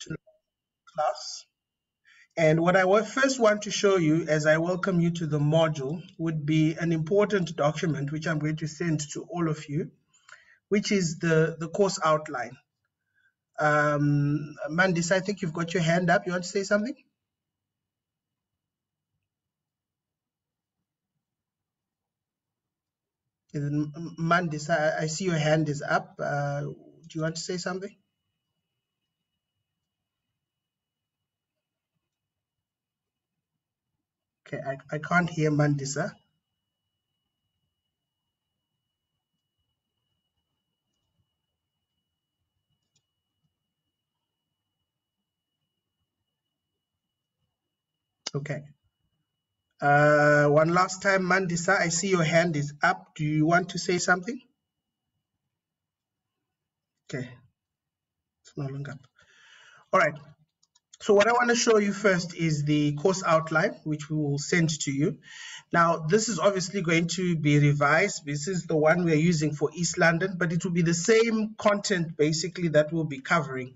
to class. And what I first want to show you as I welcome you to the module would be an important document which I'm going to send to all of you, which is the course outline. Mandisa, I think you've got your hand up. You want to say something? Mandisa, I see your hand is up. Do you want to say something? Okay, I can't hear Mandisa. Okay. One last time, Mandisa, I see your hand is up. Do you want to say something? Okay, it's no longer up. All right. So what I want to show you first is the course outline, which we will send to you. Now, this is obviously going to be revised. This is the one we're using for East London, but it will be the same content basically that we'll be covering.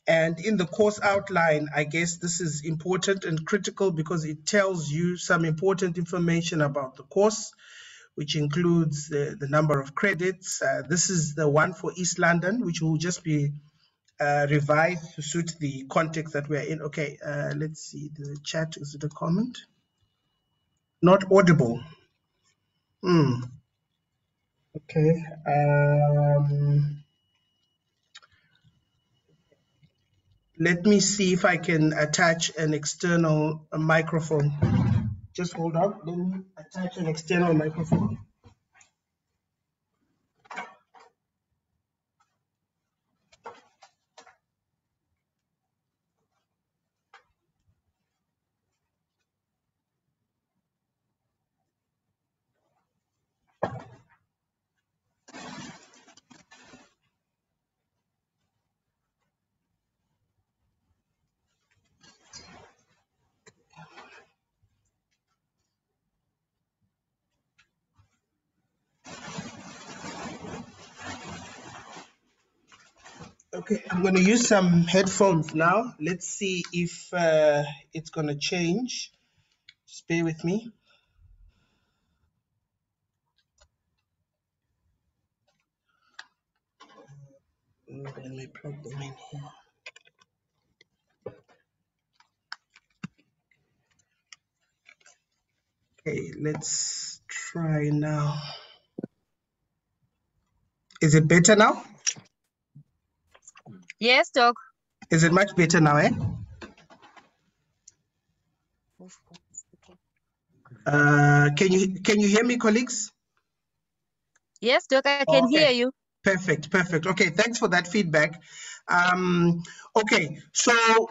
And in the course outline, I guess this is important and critical because it tells you some important information about the course, which includes the number of credits. This is the one for East London, which will just be revised to suit the context that we're in. Okay, let's see the chat. Is it a comment? Not audible. Okay. Let me see if I can attach an external microphone. Just hold on. Let me attach an external microphone. Okay, I'm going to use some headphones now. Let's see if it's going to change. Just bear with me. Let me plug them in here. Okay, let's try now. Is it better now? Yes, Doc. Is it much better now, eh? Can you hear me, colleagues? Yes, Doc, I can hear you. Perfect, perfect. Okay, thanks for that feedback. Okay, so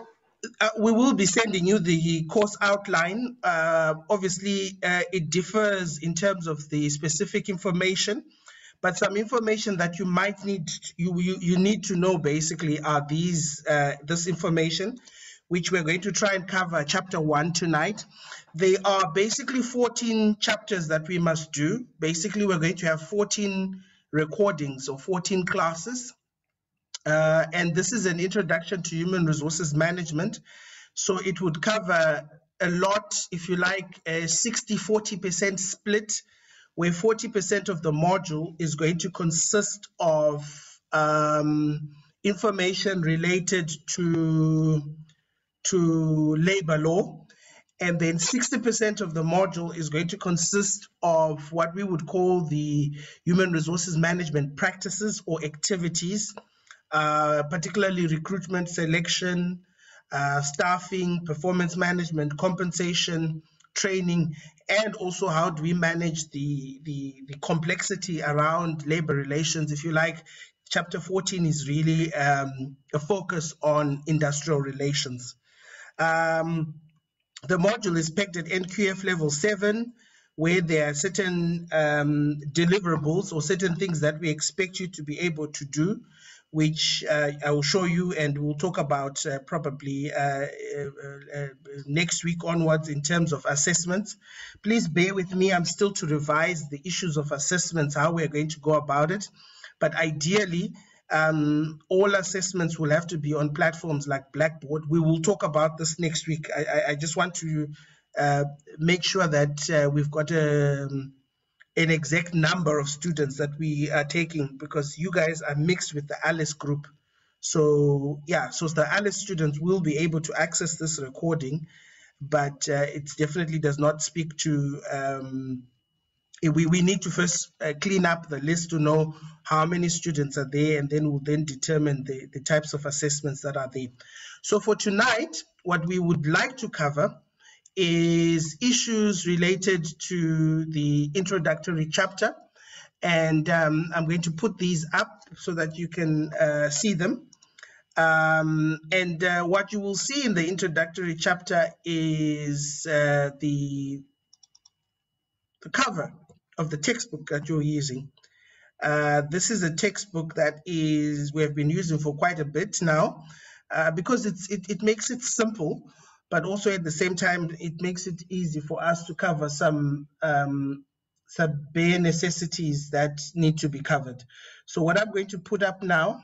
we will be sending you the course outline. Obviously, it differs in terms of the specific information, but some information that you might need, you need to know basically are these, this information, which we're going to try and cover chapter 1 tonight. They are basically 14 chapters that we must do. Basically, we're going to have 14 recordings or 14 classes. And this is an introduction to human resources management. So it would cover a lot, if you like, a 60-40% split, where 40% of the module is going to consist of information related to labor law. And then 60% of the module is going to consist of what we would call the human resources management practices or activities, particularly recruitment, selection, staffing, performance management, compensation, training, and also how do we manage the complexity around labor relations. If you like, chapter 14 is really a focus on industrial relations. The module is pegged at NQF level 7, where there are certain deliverables or certain things that we expect you to be able to do, which I will show you and we'll talk about probably next week onwards in terms of assessments. Please bear with me. I'm still to revise the issues of assessments, how we're going to go about it. But ideally, All assessments will have to be on platforms like Blackboard. We will talk about this next week. I just want to make sure that we've got an exact number of students that we are taking, because you guys are mixed with the Alice group. So yeah, so the Alice students will be able to access this recording, but it definitely does not speak to we need to first clean up the list to know how many students are there, and then we'll then determine the types of assessments that are there. So for tonight, what we would like to cover is issues related to the introductory chapter. And I'm going to put these up so that you can see them. What you will see in the introductory chapter is the cover of the textbook that you're using. This is a textbook that we have been using for quite a bit now, because it makes it simple, but also at the same time it makes it easy for us to cover some bare necessities that need to be covered. So what I'm going to put up now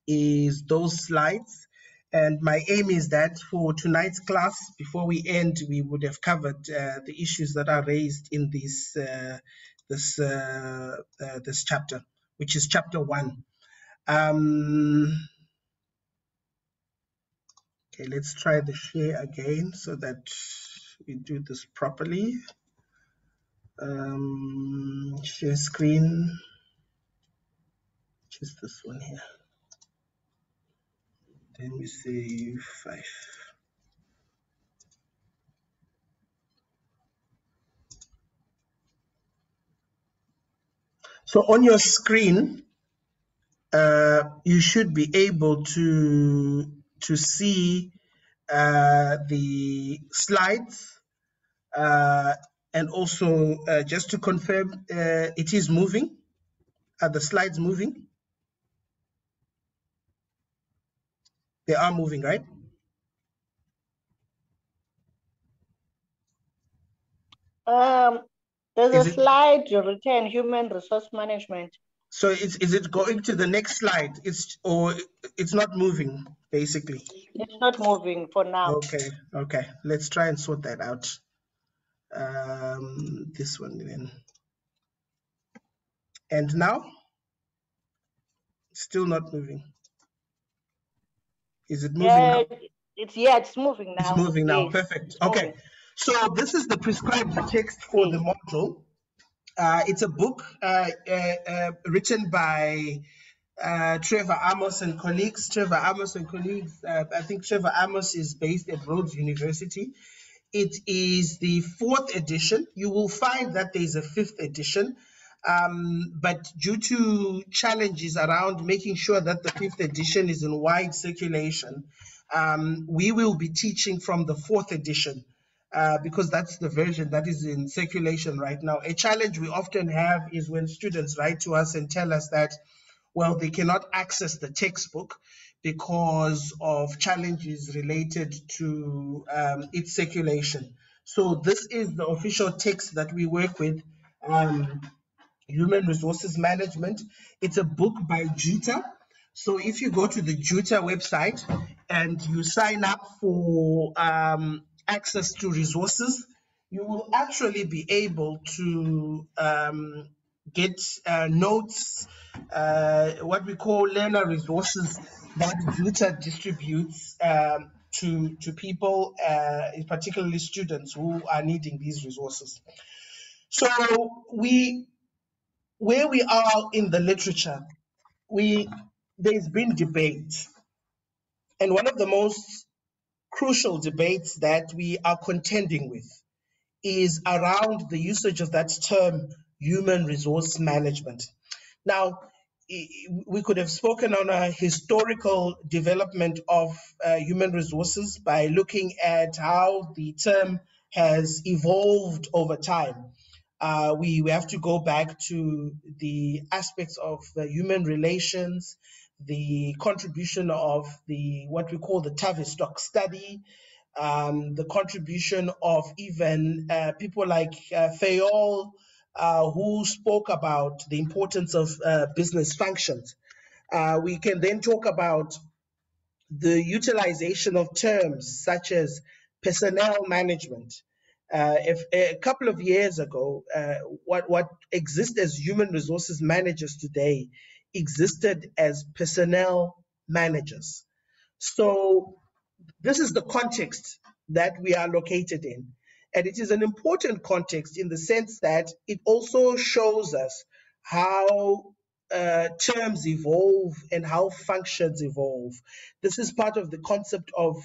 is those slides. And my aim is that for tonight's class, before we end, we would have covered the issues that are raised in this chapter, which is chapter 1. Okay, let's try the share again so that we do this properly. Share screen, which is this one here. Then we say 5. So on your screen, you should be able to see the slides, and also just to confirm, it is moving. Are the slides moving? They are moving, right? There's a slide to retain human resource management. So is it going to the next slide? Or it's not moving, basically? It's not moving for now. Okay. Let's try and sort that out. This one then. And now? Still not moving. Is it moving now? It's moving now. It's moving now. Yes, Perfect. Okay. Moving. So this is the prescribed text for the module. It's a book written by Trevor Amos and colleagues. I think Trevor Amos is based at Rhodes University. It is the 4th edition. You will find that there's a 5th edition, but due to challenges around making sure that the 5th edition is in wide circulation, we will be teaching from the 4th edition. Because that's the version that is in circulation right now. A challenge we often have is when students write to us and tell us that, well, they cannot access the textbook because of challenges related to its circulation. So this is the official text that we work with, Human Resources Management. It's a book by JUTA. So if you go to the JUTA website and you sign up for access to resources, you will actually be able to get notes, what we call learner resources that JUTA distributes to people, particularly students who are needing these resources. So where we are in the literature, there's been debate, and one of the most crucial debates that we are contending with is around the usage of that term, human resource management. Now, we could have spoken on a historical development of human resources by looking at how the term has evolved over time. We have to go back to the aspects of human relations, the contribution of what we call the Tavistock study, the contribution of even people like Fayol, who spoke about the importance of business functions. We can then talk about the utilization of terms such as personnel management. If a couple of years ago, what exists as human resources managers today existed as personnel managers. So this is the context that we are located in. And it is an important context in the sense that it also shows us how terms evolve and how functions evolve. This is part of the concept of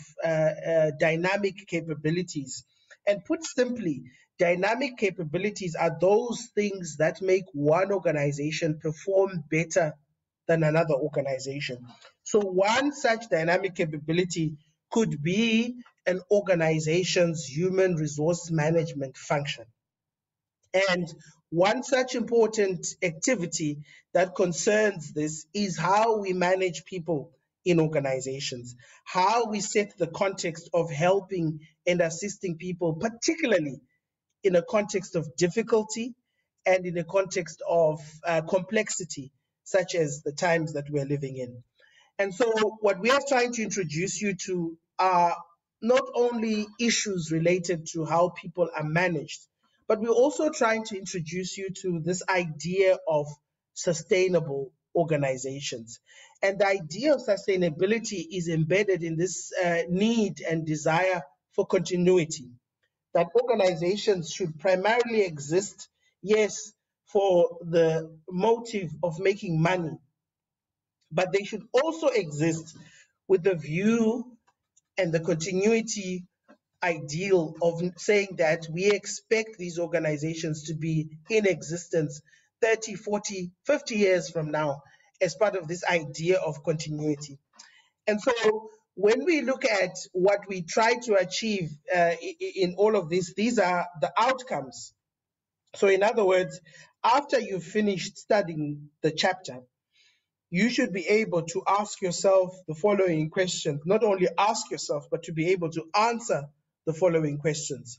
dynamic capabilities. And put simply, dynamic capabilities are those things that make one organization perform better than another organization. So one such dynamic capability could be an organization's human resource management function. And one such important activity that concerns this is how we manage people in organizations, how we set the context of helping and assisting people, particularly in a context of difficulty and in a context of complexity, such as the times that we're living in. And so what we are trying to introduce you to are not only issues related to how people are managed, but we're also trying to introduce you to this idea of sustainable organizations. And the idea of sustainability is embedded in this need and desire for continuity, that organizations should primarily exist, yes, for the motive of making money, but they should also exist with the view and the continuity ideal of saying that we expect these organizations to be in existence 30, 40, 50 years from now as part of this idea of continuity. And so when we look at what we try to achieve in all of this, these are the outcomes. So in other words, after you've finished studying the chapter, you should be able to ask yourself the following questions. Not only ask yourself, but to be able to answer the following questions.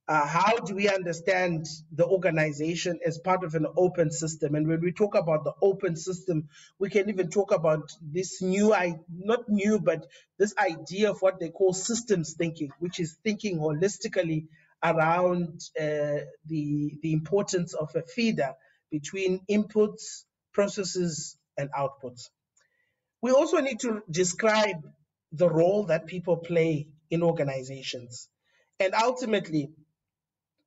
How do we understand the organization as part of an open system? And when we talk about the open system, we can even talk about this not new, but this idea of what they call systems thinking, which is thinking holistically around the importance of a feeder between inputs, processes, and outputs. We also need to describe the role that people play in organizations. And ultimately,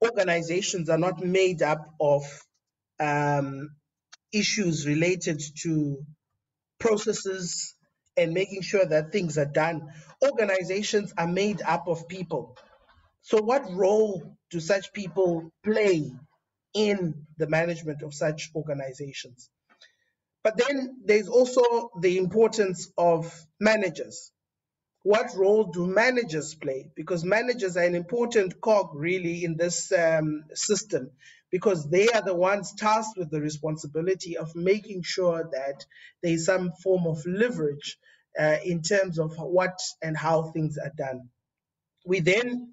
organizations are not made up of issues related to processes and making sure that things are done. Organizations are made up of people. So what role do such people play in the management of such organizations? But then there's also the importance of managers. What role do managers play? Because managers are an important cog really in this system, because they are the ones tasked with the responsibility of making sure that there is some form of leverage in terms of what and how things are done. We then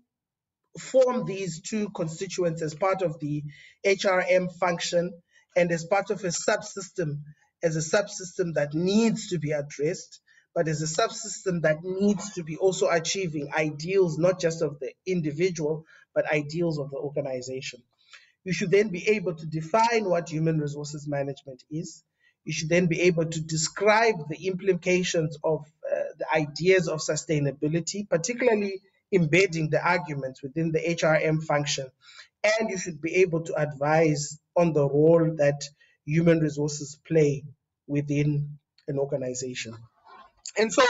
form these two constituents as part of the HRM function and as part of a subsystem, as a subsystem that needs to be addressed, but as a subsystem that needs to be also achieving ideals, not just of the individual, but ideals of the organization. You should then be able to define what human resources management is. You should then be able to describe the implications of the ideas of sustainability, particularly embedding the arguments within the HRM function. And you should be able to advise on the role that human resources play within an organization. And so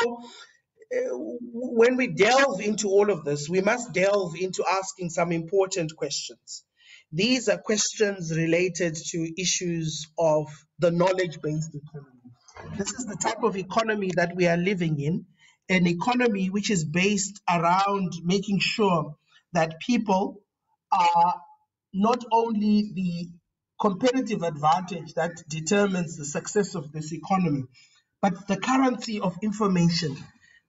when we delve into all of this, we must delve into asking some important questions. These are questions related to issues of the knowledge-based economy. This is the type of economy that we are living in, an economy which is based around making sure that people are not only the competitive advantage that determines the success of this economy, but the currency of information,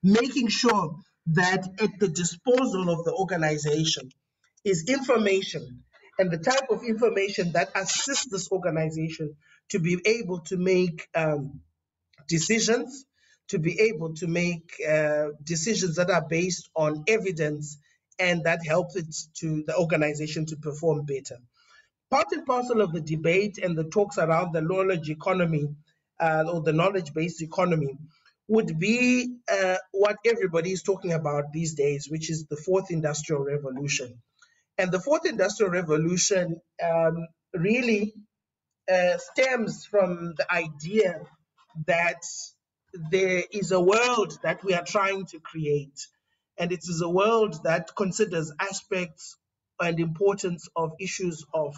making sure that at the disposal of the organization is information, and the type of information that assists this organization to be able to make decisions, to be able to make decisions that are based on evidence and that helps the organization to perform better. Part and parcel of the debate and the talks around the knowledge economy or the knowledge-based economy would be what everybody is talking about these days, which is the fourth industrial revolution. And the fourth industrial revolution really stems from the idea that there is a world that we are trying to create, and it is a world that considers aspects and importance of issues of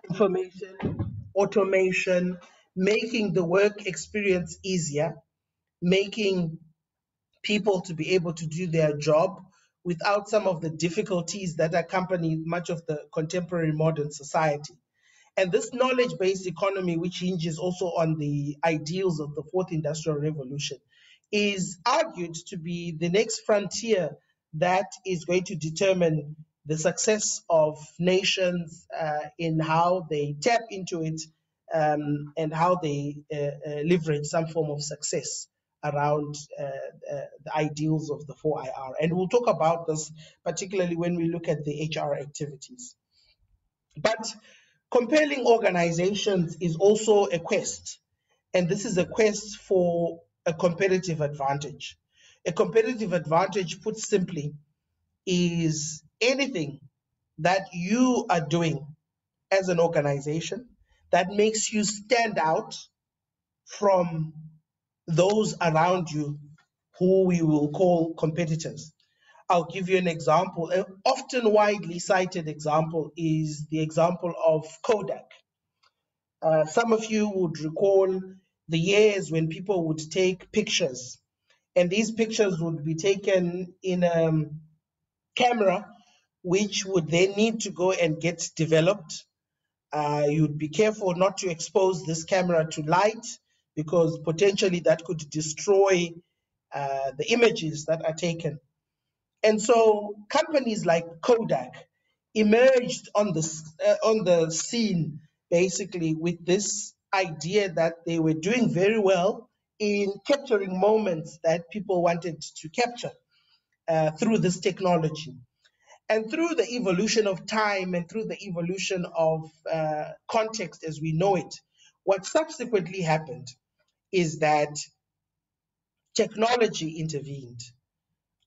information, automation, making the work experience easier, making people to be able to do their job without some of the difficulties that accompany much of the contemporary modern society. And this knowledge-based economy, which hinges also on the ideals of the fourth industrial revolution, is argued to be the next frontier that is going to determine the success of nations in how they tap into it and how they leverage some form of success around the ideals of the 4IR. And we'll talk about this particularly when we look at the HR activities. But compelling organizations is also a quest, and this is a quest for a competitive advantage. A competitive advantage, put simply, is anything that you are doing as an organization that makes you stand out from those around you who we will call competitors. I'll give you an example. An often widely cited example is the example of Kodak. Some of you would recall the years when people would take pictures, and these pictures would be taken in a camera, which would then need to go and get developed. You'd be careful not to expose this camera to light because potentially that could destroy the images that are taken. And so companies like Kodak emerged on the scene basically with this idea that they were doing very well in capturing moments that people wanted to capture through this technology. And through the evolution of time and through the evolution of context as we know it, what subsequently happened is that technology intervened.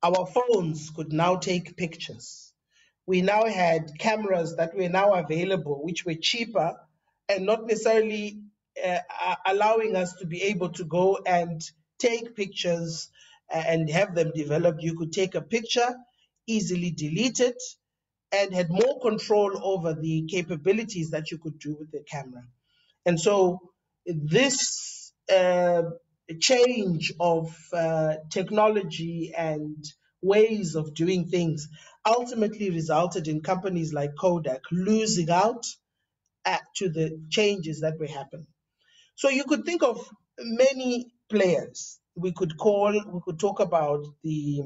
Our phones could now take pictures. We now had cameras that were now available, which were cheaper and not necessarily allowing us to be able to go and take pictures and have them developed. You could take a picture, easily delete it, and had more control over the capabilities that you could do with the camera. And so this change of technology and ways of doing things ultimately resulted in companies like Kodak losing out to the changes that were happening. So you could think of many players. We could talk about the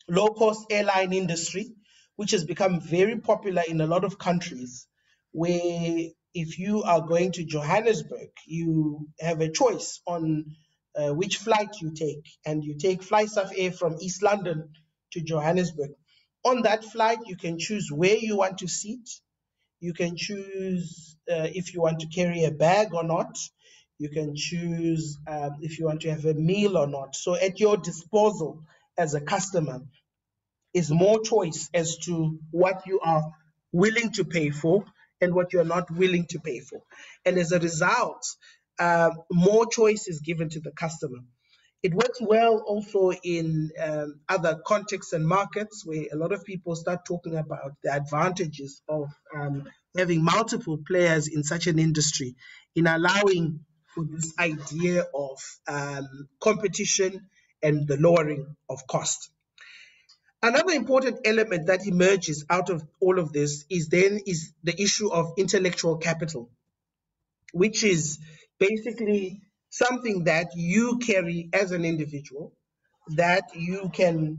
low-cost airline industry, which has become very popular in a lot of countries, where if you are going to Johannesburg, you have a choice on which flight you take, and you take FlySafair Air from East London to Johannesburg. On that flight, you can choose where you want to sit. You can choose if you want to carry a bag or not. You can choose if you want to have a meal or not. So at your disposal as a customer is more choice as to what you are willing to pay for and what you're not willing to pay for. And as a result, more choice is given to the customer. It works well also in other contexts and markets where a lot of people start talking about the advantages of having multiple players in such an industry in allowing for this idea of competition and the lowering of cost. Another important element that emerges out of all of this is the issue of intellectual capital, which is basically something that you carry as an individual that you can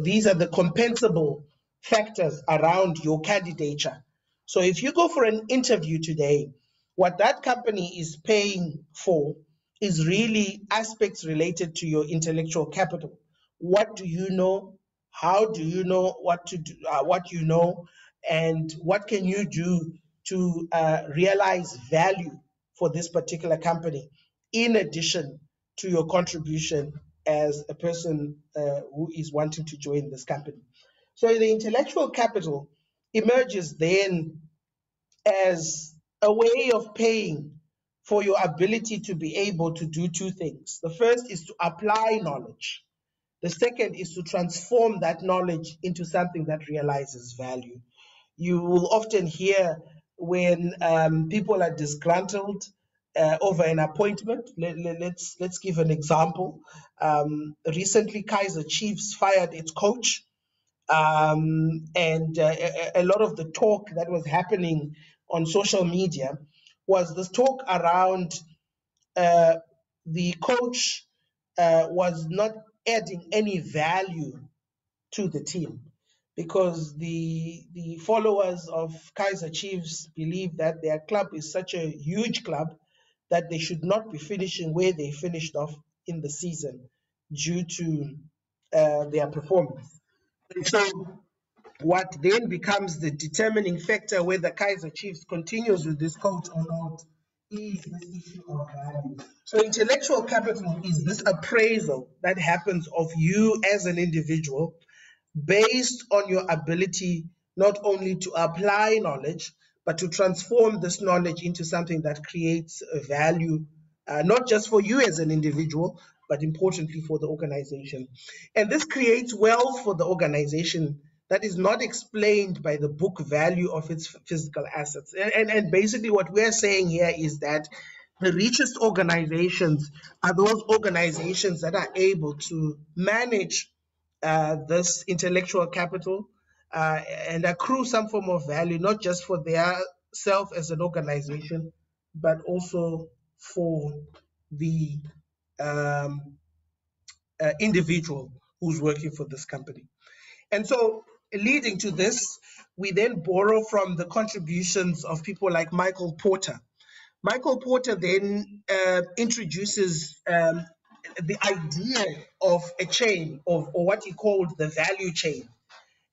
these are the compensable factors around your candidature. So if you go for an interview today, What that company is paying for is really aspects related to your intellectual capital. What do you know? How do you know what to do, what you know, and what can you do to realize value for this particular company, in addition to your contribution as a person who is wanting to join this company. So the intellectual capital emerges then as a way of paying for your ability to be able to do two things. The first is to apply knowledge. The second is to transform that knowledge into something that realizes value. You will often hear when people are disgruntled over an appointment. Let's give an example. Recently, Kaiser Chiefs fired its coach, and a lot of the talk that was happening on social media was this talk around the coach was not adding any value to the team, because the followers of Kaiser Chiefs believe that their club is such a huge club that they should not be finishing where they finished off in the season due to their performance. And so what then becomes the determining factor whether Kaiser Chiefs continues with this coach or not is this issue of value. So intellectual capital is this appraisal that happens of you as an individual based on your ability not only to apply knowledge, but to transform this knowledge into something that creates a value, not just for you as an individual, but importantly for the organization. And this creates wealth for the organization that is not explained by the book value of its physical assets. And basically what we're saying here is that the richest organizations are those organizations that are able to manage this intellectual capital and accrue some form of value, not just for their self as an organization, but also for the individual who's working for this company. And so leading to this, we then borrow from the contributions of people like Michael Porter. Michael Porter then introduces the idea of a chain or what he called the value chain.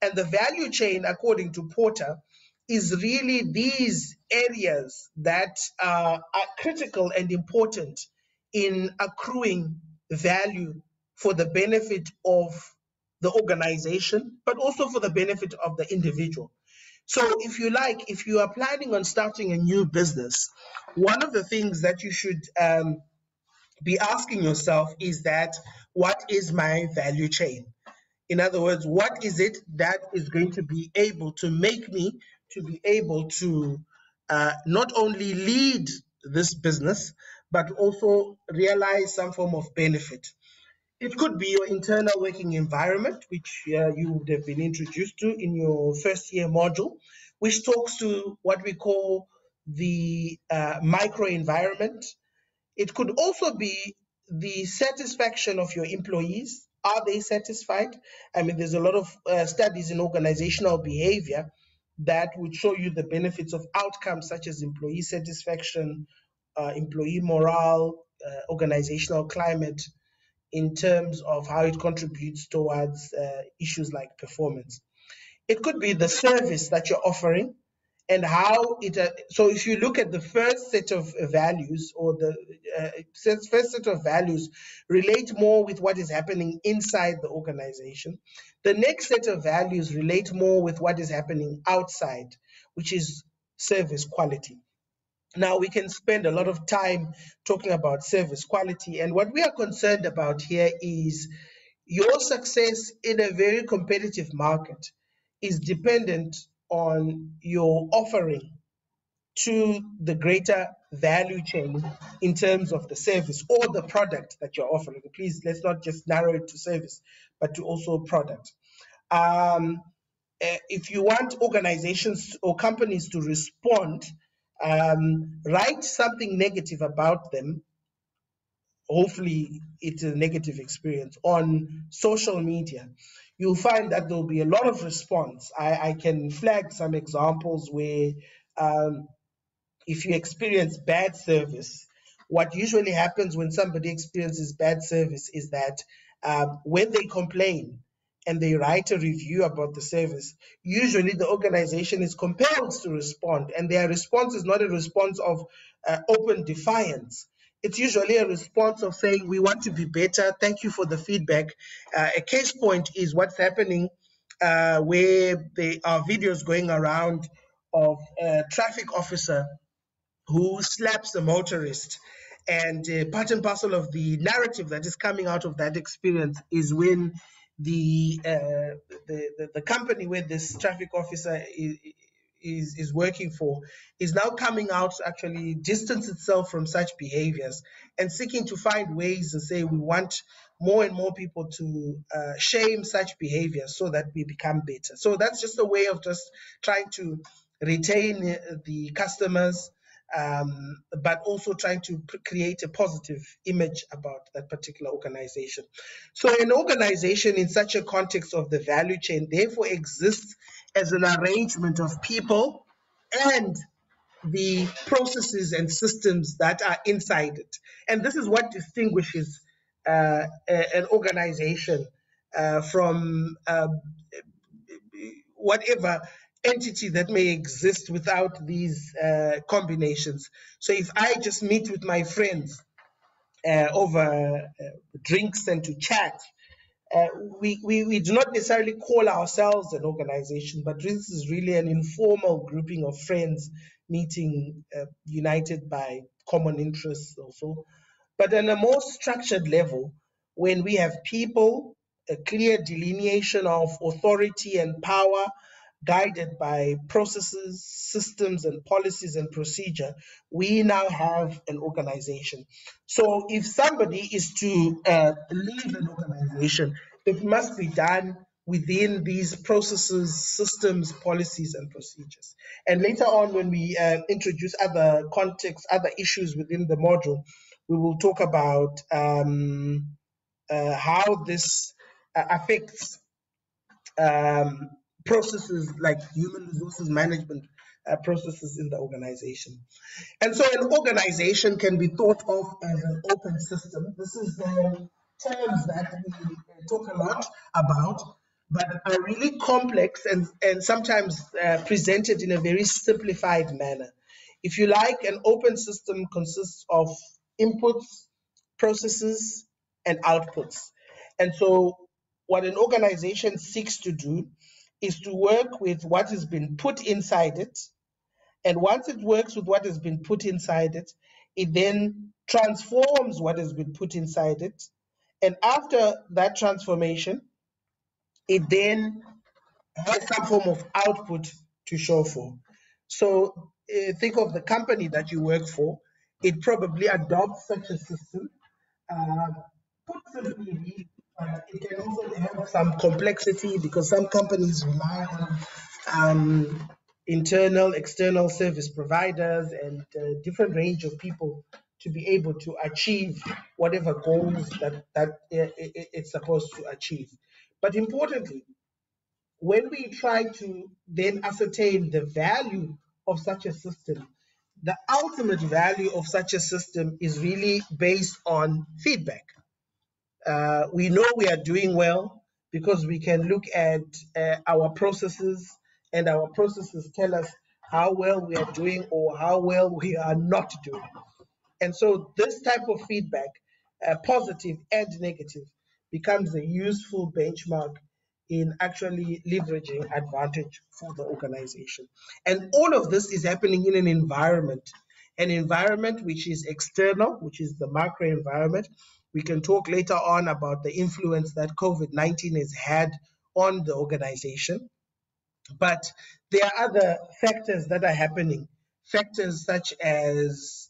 And the value chain, according to Porter, is really these areas that are critical and important in accruing value for the benefit of the organization, but also for the benefit of the individual. So if you like, if you are planning on starting a new business, one of the things that you should be asking yourself is that, what is my value chain? In other words, what is it that is going to be able to make me to be able to not only lead this business, but also realize some form of benefit? It could be your internal working environment, which you would have been introduced to in your first year module, which talks to what we call the micro environment. It could also be the satisfaction of your employees. Are they satisfied? I mean, there's a lot of studies in organizational behavior that would show you the benefits of outcomes such as employee satisfaction, employee morale, organizational climate, in terms of how it contributes towards issues like performance. It could be the service that you're offering and how it, so if you look at the first set of values, or the first set of values relate more with what is happening inside the organization. The next set of values relate more with what is happening outside, which is service quality. Now, we can spend a lot of time talking about service quality, and what we are concerned about here is your success in a very competitive market is dependent on your offering to the greater value chain in terms of the service or the product that you're offering. Please, let's not just narrow it to service, but to also product. If you want organizations or companies to respond, write something negative about them. Hopefully it's a negative experience on social media. You'll find that there'll be a lot of response. I can flag some examples where if you experience bad service, what usually happens when somebody experiences bad service is that when they complain and they write a review about the service, usually the organization is compelled to respond, and their response is not a response of open defiance. It's usually a response of saying, we want to be better, thank you for the feedback. A case point is what's happening where there are videos going around of a traffic officer who slaps a motorist. And part and parcel of the narrative that is coming out of that experience is when the company where this traffic officer is working for is now coming out to actually distance itself from such behaviors and seeking to find ways to say we want more and more people to shame such behaviors so that we become better. So that's just a way of just trying to retain the customers, but also trying to create a positive image about that particular organization. So an organization in such a context of the value chain therefore exists as an arrangement of people and the processes and systems that are inside it. And this is what distinguishes an organization from whatever entity that may exist without these combinations. So if I just meet with my friends over drinks and to chat, we do not necessarily call ourselves an organization, but this is really an informal grouping of friends meeting, united by common interests also. But on a more structured level, when we have people, a clear delineation of authority and power, guided by processes, systems, and policies and procedure, we now have an organization. So if somebody is to leave an organization, it must be done within these processes, systems, policies, and procedures. And later on, when we introduce other contexts, other issues within the module, we will talk about how this affects processes like human resources management processes in the organization. And so an organization can be thought of as an open system. This is the terms that we talk a lot about, but are really complex and sometimes presented in a very simplified manner. If you like, an open system consists of inputs, processes, and outputs. And so what an organization seeks to do is to work with what has been put inside it. And once it works with what has been put inside it, it then transforms what has been put inside it. And after that transformation, it then has some form of output to show for. So think of the company that you work for. It probably adopts such a system. Put simply, but it can also have some complexity because some companies rely on internal, external service providers and a different range of people to be able to achieve whatever goals that it's supposed to achieve. But importantly, when we try to then ascertain the value of such a system, the ultimate value of such a system is really based on feedback. We know we are doing well because we can look at our processes, and our processes tell us how well we are doing or how well we are not doing. And so this type of feedback, positive and negative, becomes a useful benchmark in actually leveraging advantage for the organization. And all of this is happening in an environment which is external, which is the macro environment. We can talk later on about the influence that COVID-19 has had on the organization. But there are other factors that are happening, factors such as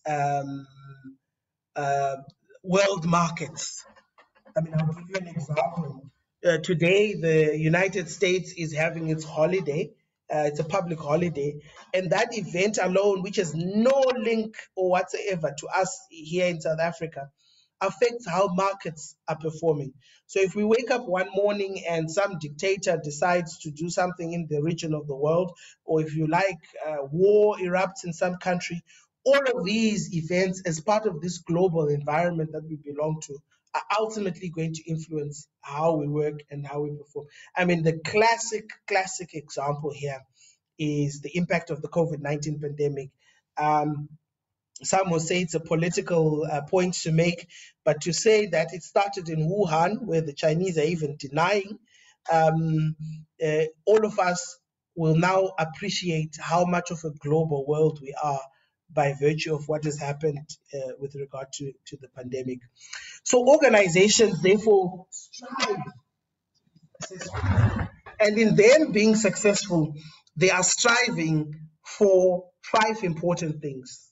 world markets. I mean, I'll give you an example. Today, the United States is having its holiday. It's a public holiday. And that event alone, which has no link or whatsoever to us here in South Africa, affects how markets are performing. So if we wake up one morning and some dictator decides to do something in the region of the world, or if you like, war erupts in some country, all of these events as part of this global environment that we belong to are ultimately going to influence how we work and how we perform. I mean, the classic example here is the impact of the COVID-19 pandemic. Some will say it's a political point to make, but to say that it started in Wuhan, where the Chinese are even denying, all of us will now appreciate how much of a global world we are by virtue of what has happened with regard to the pandemic. So organizations therefore strive successful. And in them being successful, they are striving for 5 important things.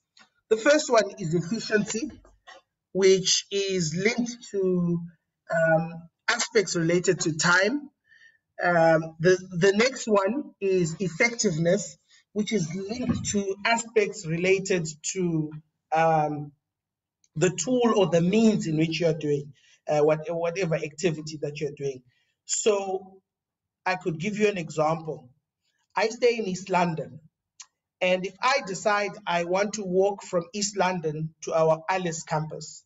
The first one is efficiency, which is linked to aspects related to time. The next one is effectiveness, which is linked to aspects related to the tool or the means in which you're doing whatever activity that you're doing. So I could give you an example. I stay in East London, and if I decide I want to walk from East London to our Alice campus,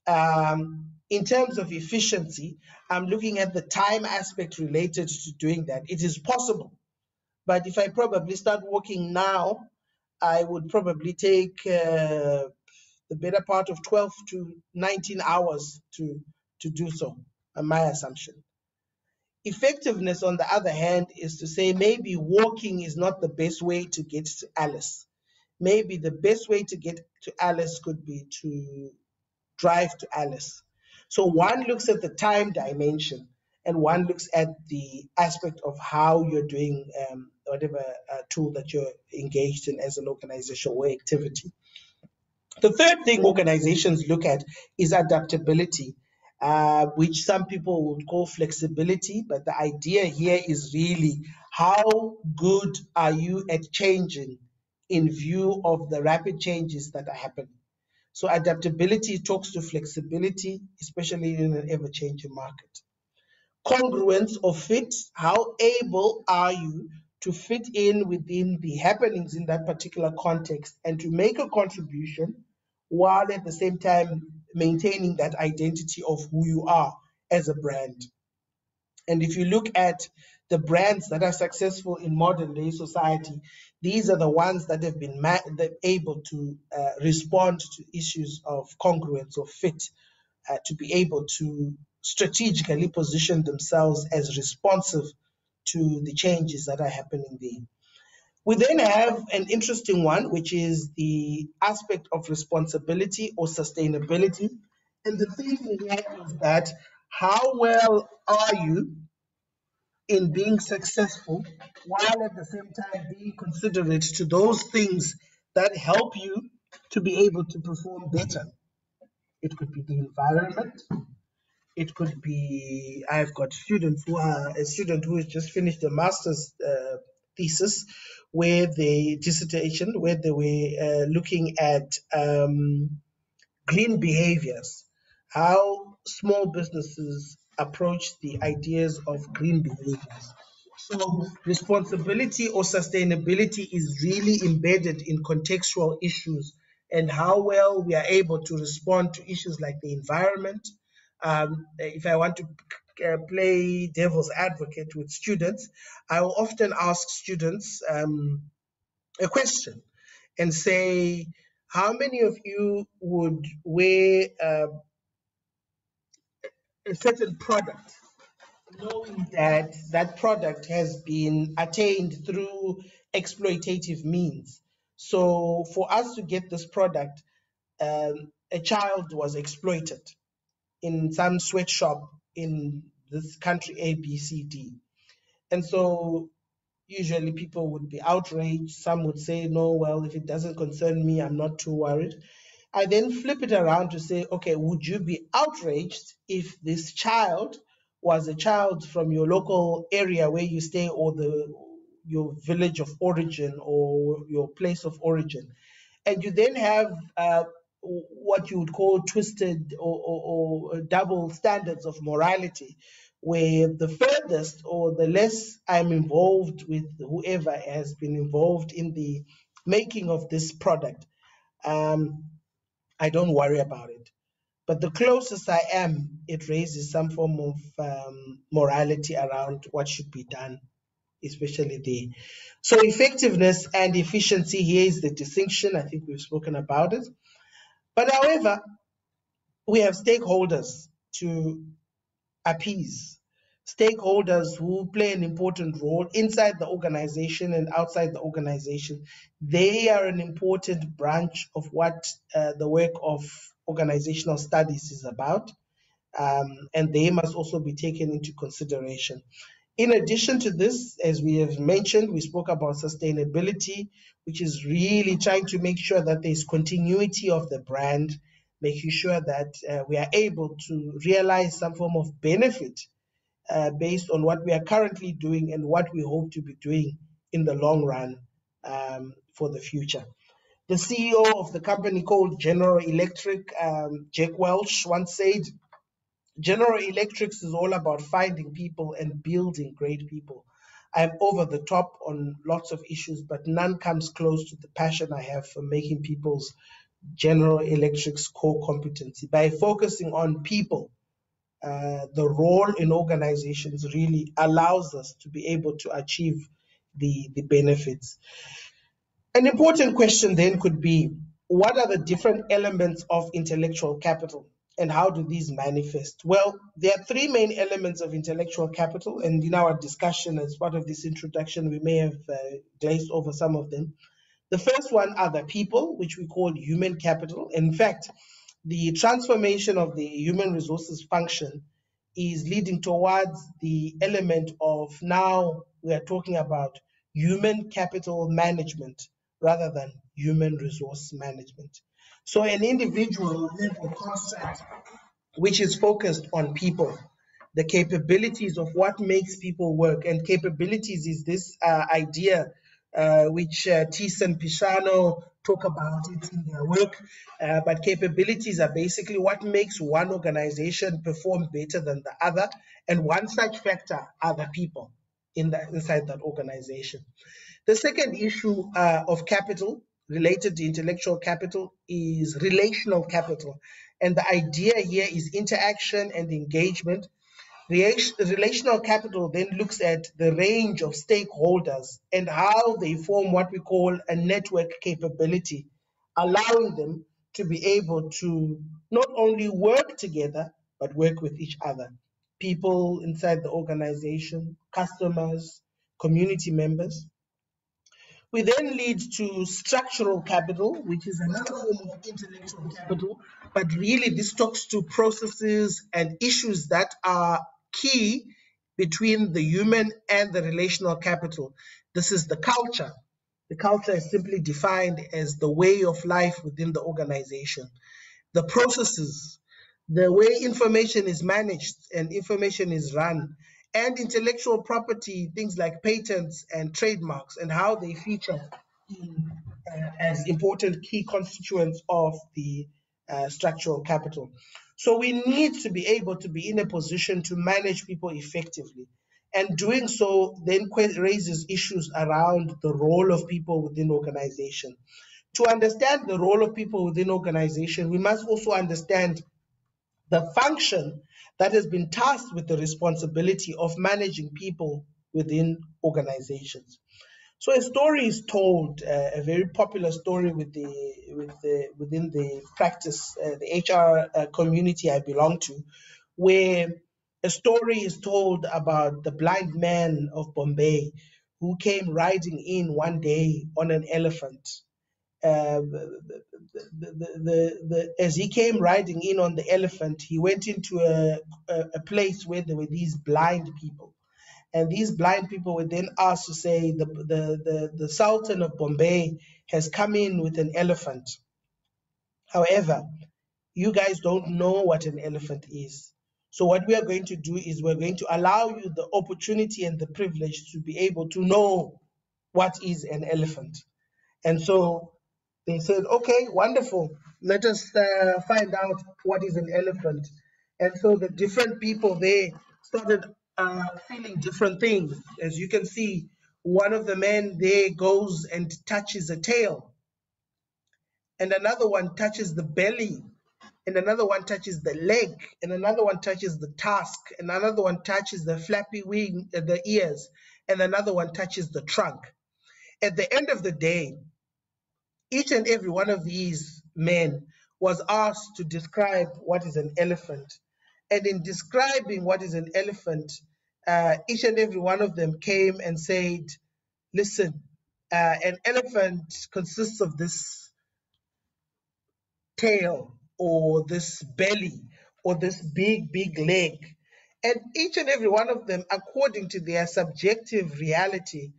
in terms of efficiency, I'm looking at the time aspect related to doing that. It is possible, but if I probably start walking now, I would probably take the better part of 12 to 19 hours to do so, my assumption. Effectiveness, on the other hand, is to say maybe walking is not the best way to get to Alice. Maybe the best way to get to Alice could be to drive to Alice. So one looks at the time dimension, and one looks at the aspect of how you're doing whatever tool that you're engaged in as an organization or activity. The third thing organizations look at is adaptability, which some people would call flexibility, but the idea here is really how good are you at changing in view of the rapid changes that are happening. So adaptability talks to flexibility, especially in an ever-changing market. Congruence or fit, how able are you to fit in within the happenings in that particular context and to make a contribution while at the same time maintaining that identity of who you are as a brand. And if you look at the brands that are successful in modern day society, these are the ones that have been able to respond to issues of congruence or fit, to be able to strategically position themselves as responsive to the changes that are happening there. We then have an interesting one, which is the aspect of responsibility or sustainability. And the thing here is that how well are you in being successful while at the same time being considerate to those things that help you to be able to perform better. It could be the environment. It could be, I've got students who are, a student who has just finished a master's thesis dissertation, where they were looking at green behaviors, how small businesses approach the ideas of green behaviors. So responsibility or sustainability is really embedded in contextual issues and how well we are able to respond to issues like the environment. If I want to play devil's advocate with students, I will often ask students a question and say, how many of you would wear a certain product knowing that that product has been attained through exploitative means? So for us to get this product, a child was exploited in some sweatshop in this country A, B, C, D. And so usually people would be outraged. Some would say, no, well, if it doesn't concern me, I'm not too worried. I then flip it around to say, okay, would you be outraged if this child was a child from your local area where you stay, or your village of origin or your place of origin? And you then have what you would call twisted or double standards of morality, where the furthest or the less I'm involved with whoever has been involved in the making of this product, I don't worry about it. But the closest I am, it raises some form of morality around what should be done, especially there. So effectiveness and efficiency, here is the distinction. I think we've spoken about it. But however, we have stakeholders to appease, stakeholders who play an important role inside the organization and outside the organization. They are an important branch of what the work of organizational studies is about, and they must also be taken into consideration. In addition to this, as we have mentioned, we spoke about sustainability, which is really trying to make sure that there's continuity of the brand, making sure that we are able to realize some form of benefit based on what we are currently doing and what we hope to be doing in the long run for the future. The CEO of the company called General Electric, Jack Welch, once said, General Electric is all about finding people and building great people. I'm over the top on lots of issues, but none comes close to the passion I have for making people's General Electric's core competency. By focusing on people, the role in organizations really allows us to be able to achieve the benefits. An important question then could be, what are the different elements of intellectual capital and how do these manifest? Well, there are three main elements of intellectual capital, and in our discussion as part of this introduction, we may have glazed over some of them. The first one are the people, which we call human capital. In fact, the transformation of the human resources function is leading towards the element of now we are talking about human capital management rather than human resource management. So an individual level concept which is focused on people, the capabilities of what makes people work. And capabilities is this idea which Thyssen Pisano talk about it in their work. But capabilities are basically what makes one organization perform better than the other. And one such factor are the people inside that organization. The second issue of capital related to intellectual capital is relational capital. And the idea here is interaction and engagement. Relational capital then looks at the range of stakeholders and how they form what we call a network capability, allowing them to be able to not only work together, but work with each other. People inside the organization, customers, community members. We then lead to structural capital, which is another form of intellectual capital, but really this talks to processes and issues that are key between the human and the relational capital. This is the culture. The culture is simply defined as the way of life within the organization. The processes, the way information is managed and information is run, and intellectual property, things like patents and trademarks and how they feature in, as important key constituents of the structural capital. So we need to be able to be in a position to manage people effectively. And doing so then raises issues around the role of people within organization. To understand the role of people within organization, we must also understand the function that has been tasked with the responsibility of managing people within organizations. So a story is told, a very popular story within the practice, the HR community I belong to, where a story is told about the blind man of Bombay who came riding in one day on an elephant. As he came riding in on the elephant, he went into a place where there were these blind people. And these blind people were then asked to say, the Sultan of Bombay has come in with an elephant. However, you guys don't know what an elephant is. So what we are going to do is we're going to allow you the opportunity and the privilege to be able to know what is an elephant. And so They said, okay, wonderful. Let us find out what is an elephant. And so the different people there started feeling different things. As you can see, one of the men there goes and touches a tail, and another one touches the belly, and another one touches the leg, and another one touches the tusk, and another one touches the flappy wing, the ears, and another one touches the trunk. At the end of the day, each and every one of these men was asked to describe what is an elephant. And in describing what is an elephant, each and every one of them came and said, listen, an elephant consists of this tail or this belly or this big leg. And each and every one of them, according to their subjective reality,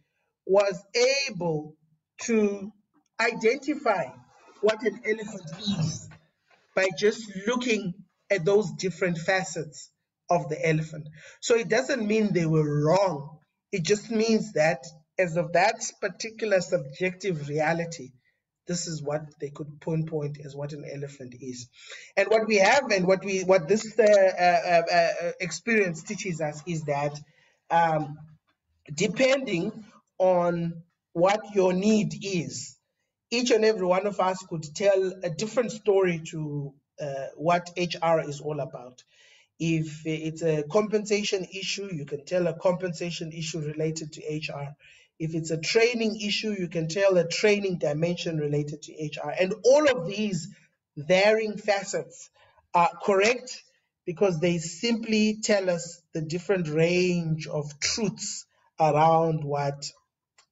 was able to identify what an elephant is by just looking at those different facets of the elephant. So it doesn't mean they were wrong. It just means that as of that particular subjective reality, this is what they could pinpoint as what an elephant is. And what we have and what this experience teaches us is that depending on what your need is, each and every one of us could tell a different story to what HR is all about. If it's a compensation issue, you can tell a compensation issue related to HR. If it's a training issue, you can tell a training dimension related to HR. And all of these varying facets are correct because they simply tell us the different range of truths around what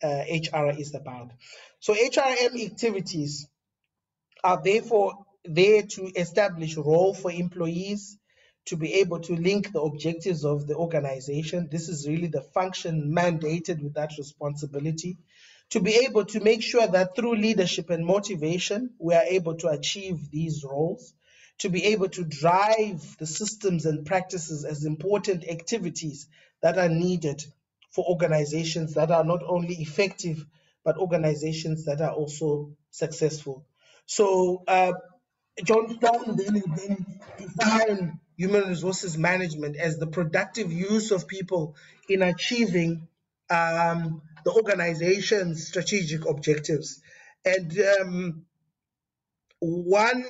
HR is about. So HRM activities are therefore there to establish role for employees, to be able to link the objectives of the organization. This is really the function mandated with that responsibility. To be able to make sure that through leadership and motivation, we are able to achieve these roles. To be able to drive the systems and practices as important activities that are needed for organizations that are not only effective, but organizations that are also successful. So John Stone then defined human resources management as the productive use of people in achieving the organization's strategic objectives. And one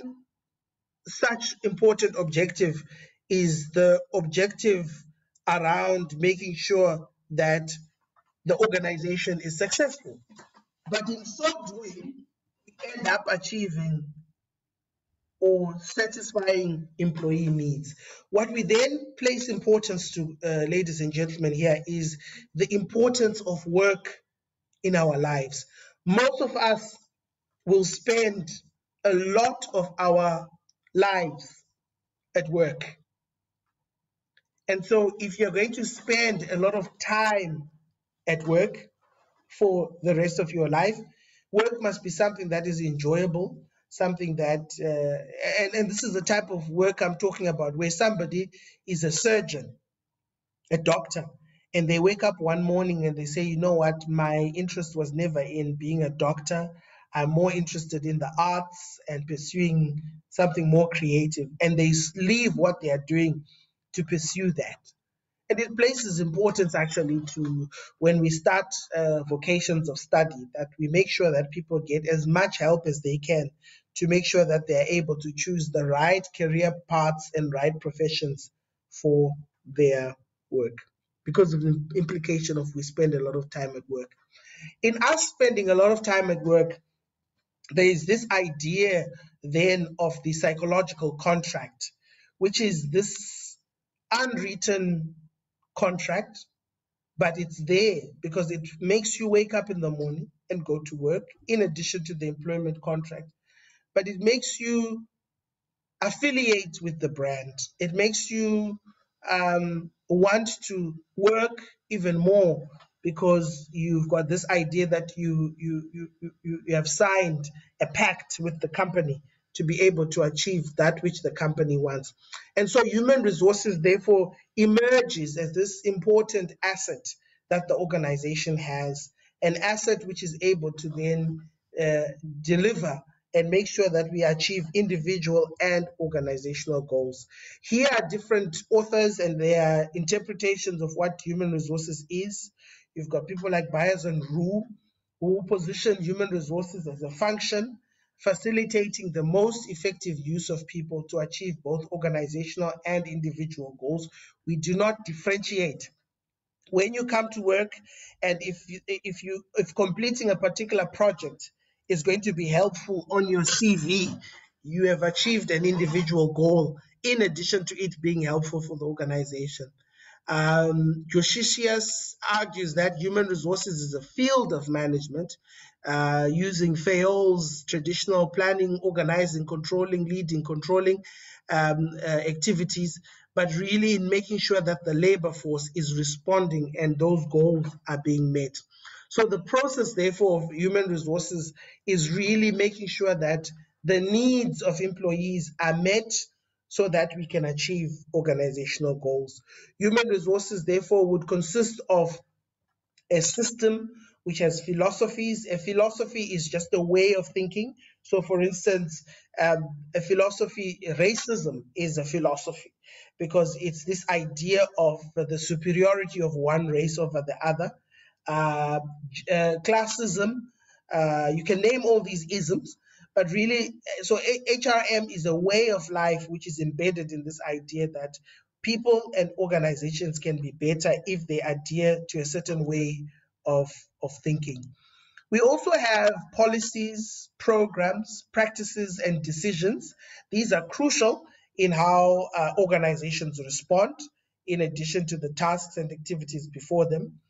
such important objective is the objective around making sure that the organization is successful. But in so doing, we end up achieving or satisfying employee needs. What we then place importance to, ladies and gentlemen, here is the importance of work in our lives. Most of us will spend a lot of our lives at work. And so if you're going to spend a lot of time at work for the rest of your life, work must be something that is enjoyable, something that, and this is the type of work I'm talking about, where somebody is a surgeon, a doctor, and they wake up one morning and they say, you know what, my interest was never in being a doctor. I'm more interested in the arts and pursuing something more creative. And they leave what they are doing to pursue that. And it places importance actually to when we start vocations of study, that we make sure that people get as much help as they can to make sure that they're able to choose the right career paths and right professions for their work, because of the implication of we spend a lot of time at work. In us spending a lot of time at work, there is this idea then of the psychological contract, which is this unwritten contract, but it's there because it makes you wake up in the morning and go to work in addition to the employment contract. But it makes you affiliate with the brand. It makes you want to work even more because you've got this idea that you have signed a pact with the company to be able to achieve that which the company wants. And so human resources therefore emerges as this important asset that the organization has, an asset which is able to then deliver and make sure that we achieve individual and organizational goals. Here are different authors and their interpretations of what human resources is. You've got people like Byers and Rue, who position human resources as a function, facilitating the most effective use of people to achieve both organizational and individual goals. We do not differentiate. When you come to work, and if completing a particular project is going to be helpful on your CV, you have achieved an individual goal in addition to it being helpful for the organization. Joshisius argues that human resources is a field of management, using Fayol's traditional planning, organizing, controlling, leading, controlling activities, but really in making sure that the labor force is responding and those goals are being met. So the process, therefore, of human resources is really making sure that the needs of employees are met so that we can achieve organizational goals. Human resources, therefore, would consist of a system which has philosophies. A philosophy is just a way of thinking. So, for instance, a philosophy, racism is a philosophy because it's this idea of the superiority of one race over the other. Classism, you can name all these isms, but really, so HRM is a way of life which is embedded in this idea that people and organizations can be better if they adhere to a certain way of thinking. We also have policies, programs, practices, and decisions. These are crucial in how organizations respond, in addition to the tasks and activities before them.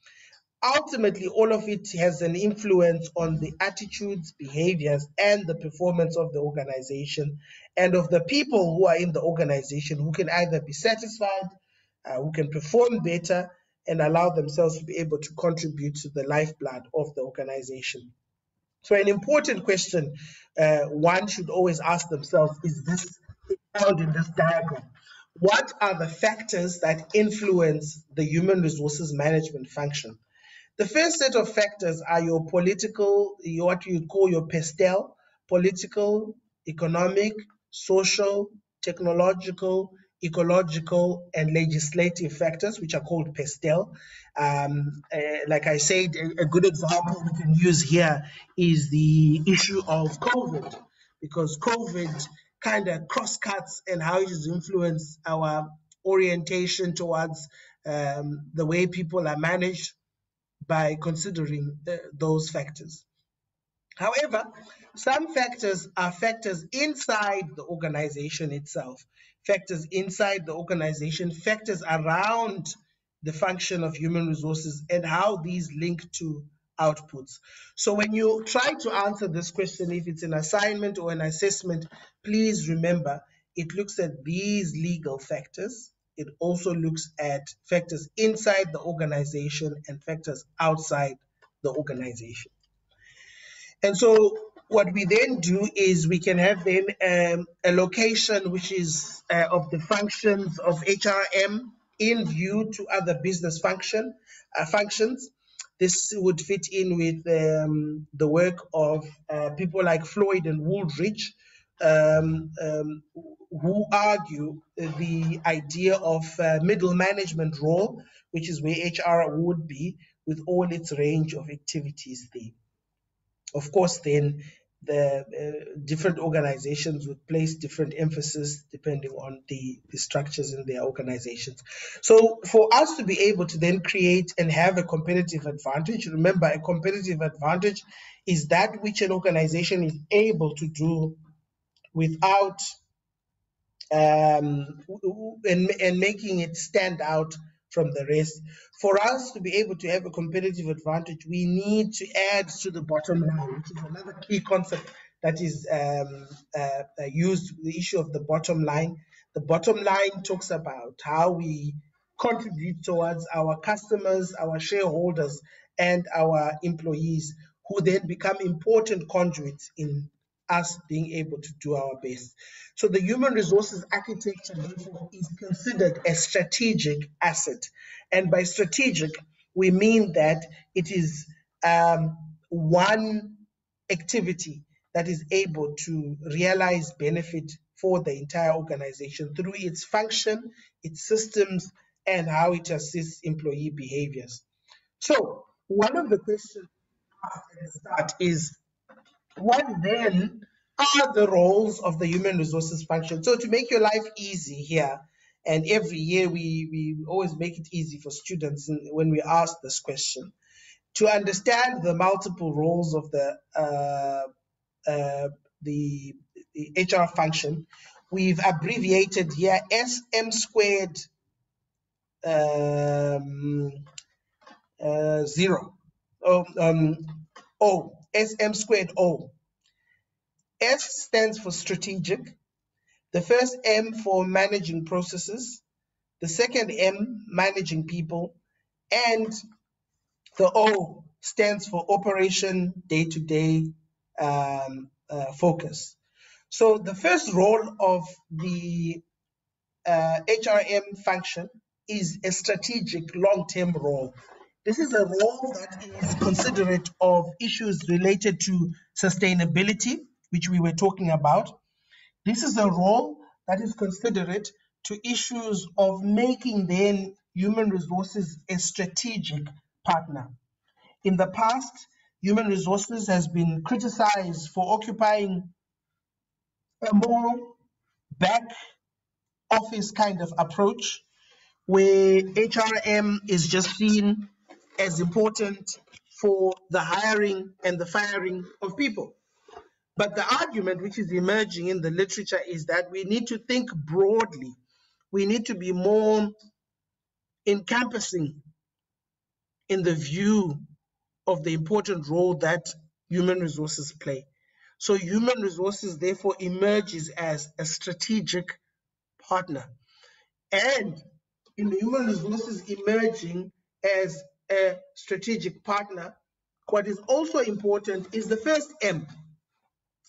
Ultimately, all of it has an influence on the attitudes, behaviors, and the performance of the organization and of the people who are in the organization, who can either be satisfied, who can perform better, and allow themselves to be able to contribute to the lifeblood of the organization. So an important question one should always ask themselves is this found in this diagram. What are the factors that influence the human resources management function? The first set of factors are your political, what you call your PESTEL, political, economic, social, technological, ecological, and legislative factors, which are called PESTEL. Like I said, a good example we can use here is the issue of COVID, because COVID kind of cross-cuts and how it has influenced our orientation towards the way people are managed by considering those factors. However, some factors are factors inside the organization itself, factors inside the organization, factors around the function of human resources and how these link to outputs. So when you try to answer this question, if it's an assignment or an assessment, please remember it looks at these legal factors. It also looks at factors inside the organization and factors outside the organization. And so what we then do is we can have then a location which is of the functions of HRM in view to other business functions. This would fit in with the work of people like Floyd and Woolridge, who argue the idea of middle management role, which is where HR would be with all its range of activities there. Of course, then the different organizations would place different emphasis depending on the structures in their organizations. So for us to be able to then create and have a competitive advantage, remember a competitive advantage is that which an organization is able to do without and making it stand out from the rest. For us to be able to have a competitive advantage, we need to add to the bottom line, which is another key concept that is used, the issue of the bottom line. The bottom line talks about how we contribute towards our customers, our shareholders, and our employees, who then become important conduits in us being able to do our best. So the human resources architecture is considered a strategic asset. And by strategic, we mean that it is one activity that is able to realize benefit for the entire organization through its function, its systems, and how it assists employee behaviors. So one of the questions at the start is, what then are the roles of the human resources function? So to make your life easy here, and every year we always make it easy for students when we ask this question, to understand the multiple roles of the HR function, we've abbreviated here SM squared 0. O, SM squared O. S stands for strategic, the first M for managing processes, the second M managing people, and the O stands for operation day-to-day focus. So the first role of the HRM function is a strategic long-term role. This is a role that is considerate of issues related to sustainability, which we were talking about. This is a role that is considerate to issues of making then human resources a strategic partner. In the past, human resources has been criticized for occupying a more back office kind of approach, where HRM is just seen as important for the hiring and the firing of people. But the argument which is emerging in the literature is that we need to think broadly. We need to be more encompassing in the view of the important role that human resources play. So human resources therefore emerges as a strategic partner. And in the human resources emerging as a strategic partner, what is also important is the first M,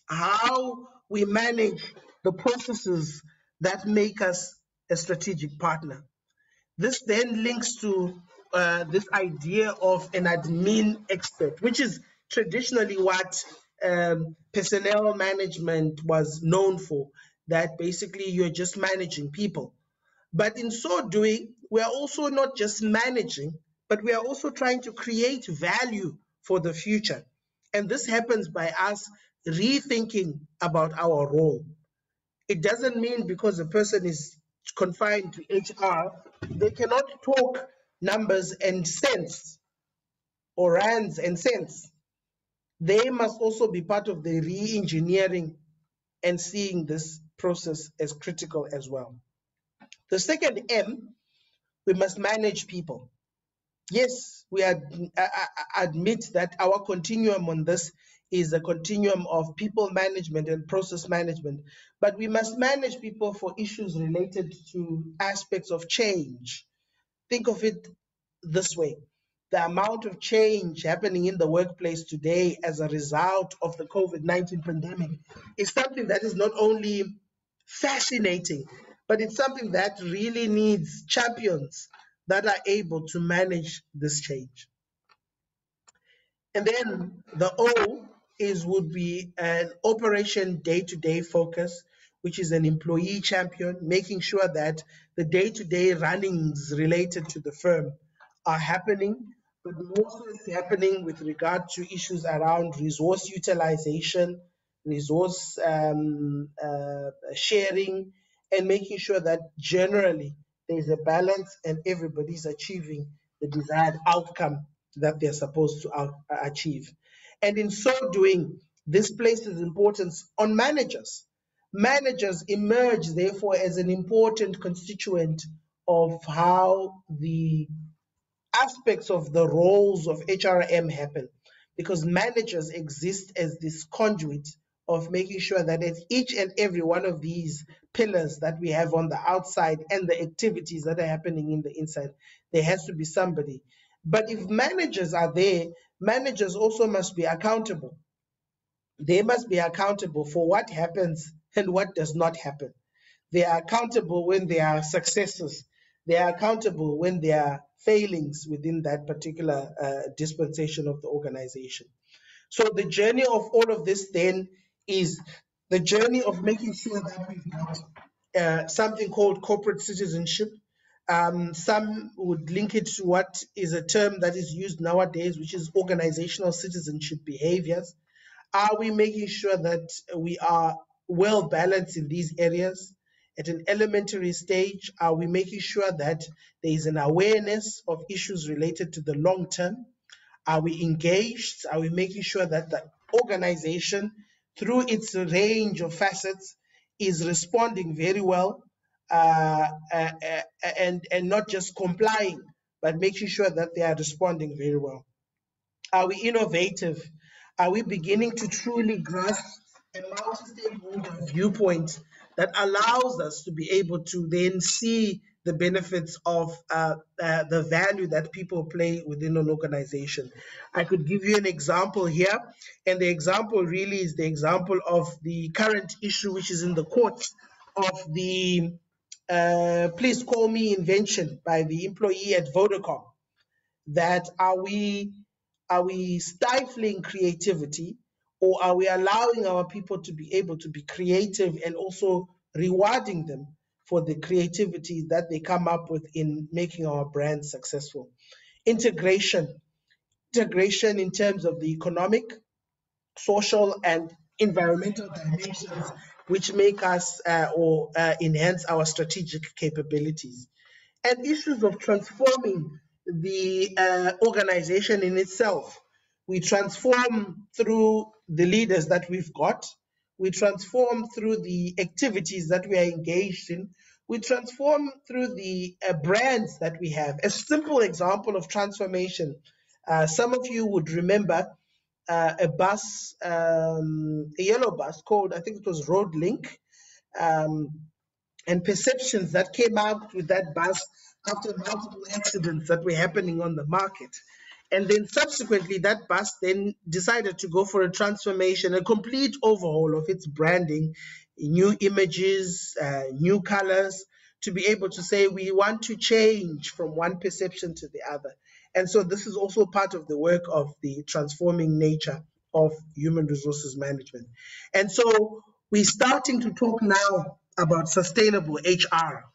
how we manage the processes that make us a strategic partner. This then links to this idea of an admin expert, which is traditionally what personnel management was known for, that basically you're just managing people. But in so doing, we are also not just managing, but we are also trying to create value for the future. And this happens by us rethinking about our role. It doesn't mean because a person is confined to HR, they cannot talk numbers and cents or rands and cents. They must also be part of the re-engineering and seeing this process as critical as well. The second M, we must manage people. Yes, we admit that our continuum on this is a continuum of people management and process management, but we must manage people for issues related to aspects of change. Think of it this way. The amount of change happening in the workplace today as a result of the COVID-19 pandemic is something that is not only fascinating, but it's something that really needs champions that are able to manage this change. And then the O would be an operation day-to-day focus, which is an employee champion, making sure that the day-to-day runnings related to the firm are happening, but mostly it's happening with regard to issues around resource utilization, resource sharing, and making sure that generally there's a balance and everybody's achieving the desired outcome that they're supposed to achieve. And in so doing, this places importance on managers. Managers emerge, therefore, as an important constituent of how the aspects of the roles of HRM happen, because managers exist as this conduit of making sure that at each and every one of these pillars that we have on the outside and the activities that are happening in the inside, there has to be somebody. But if managers are there, managers also must be accountable. They must be accountable for what happens and what does not happen. They are accountable when there are successes. They are accountable when there are failings within that particular dispensation of the organization. So the journey of all of this then is the journey of making sure that we've got something called corporate citizenship. Some would link it to what is a term that is used nowadays, which is organizational citizenship behaviors. Are we making sure that we are well balanced in these areas? At an elementary stage, are we making sure that there is an awareness of issues related to the long term? Are we engaged? Are we making sure that the organization, through its range of facets, is responding very well and not just complying, but making sure that they are responding very well? Are we innovative? Are we beginning to truly grasp a multi-stakeholder viewpoint that allows us to be able to then see the benefits of the value that people play within an organization? I could give you an example here, and the example really is the example of the current issue which is in the courts of the please call me invention by the employee at Vodacom. That are we stifling creativity, or are we allowing our people to be able to be creative and also rewarding them for the creativity that they come up with in making our brand successful? Integration in terms of the economic, social, and environmental dimensions which make us or enhance our strategic capabilities, and issues of transforming the organization in itself. We transform through the leaders that we've got. We transform through the activities that we are engaged in. We transform through the brands that we have. A simple example of transformation. Some of you would remember a bus, a yellow bus called, I think it was Road Link. And perceptions that came out with that bus after multiple accidents that were happening on the market. And then subsequently, that bus then decided to go for a transformation, a complete overhaul of its branding, new images, new colors, to be able to say we want to change from one perception to the other. And so this is also part of the work of the transforming nature of human resources management. And so we're starting to talk now about sustainable HR.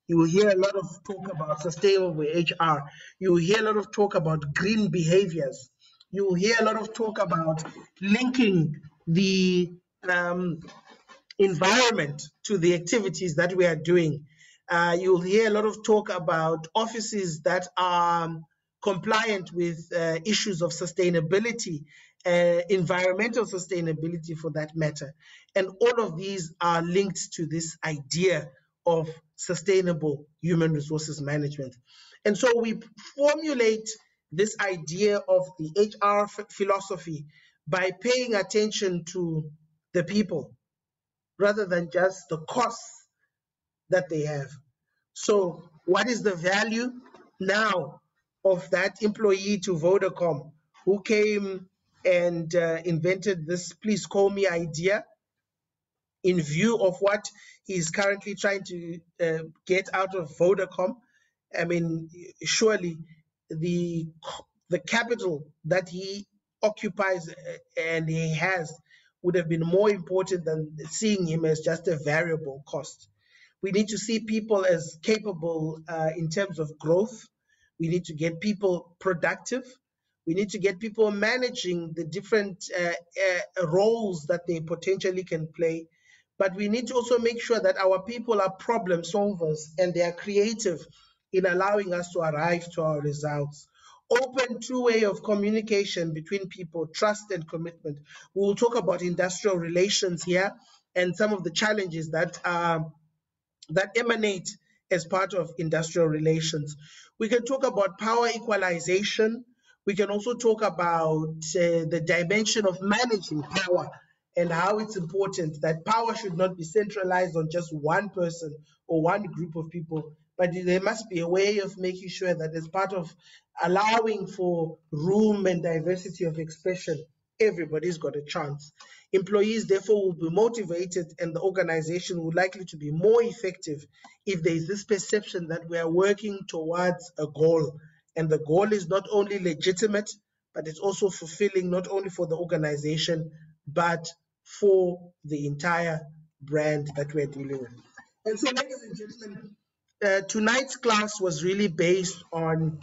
You will hear a lot of talk about sustainable HR. You will hear a lot of talk about green behaviors. You will hear a lot of talk about linking the environment to the activities that we are doing. You'll hear a lot of talk about offices that are compliant with issues of sustainability, environmental sustainability for that matter. And all of these are linked to this idea of sustainable human resources management. And so we formulate this idea of the HR philosophy by paying attention to the people rather than just the costs that they have. So what is the value now of that employee to Vodacom who came and invented this please call me idea in view of what he's currently trying to get out of Vodacom? I mean, surely the capital that he occupies and he has would have been more important than seeing him as just a variable cost. We need to see people as capable in terms of growth. We need to get people productive. We need to get people managing the different roles that they potentially can play. But we need to also make sure that our people are problem solvers and they are creative in allowing us to arrive to our results. Open two-way of communication between people, trust and commitment. We will talk about industrial relations here and some of the challenges that emanate as part of industrial relations. We can talk about power equalization. We can also talk about the dimension of managing power and how it's important that power should not be centralized on just one person or one group of people, but there must be a way of making sure that as part of allowing for room and diversity of expression, everybody's got a chance. Employees, therefore, will be motivated and the organization will likely to be more effective if there is this perception that we are working towards a goal. And the goal is not only legitimate, but it's also fulfilling not only for the organization, but for the entire brand that we're dealing with. And so, ladies and gentlemen, tonight's class was really based on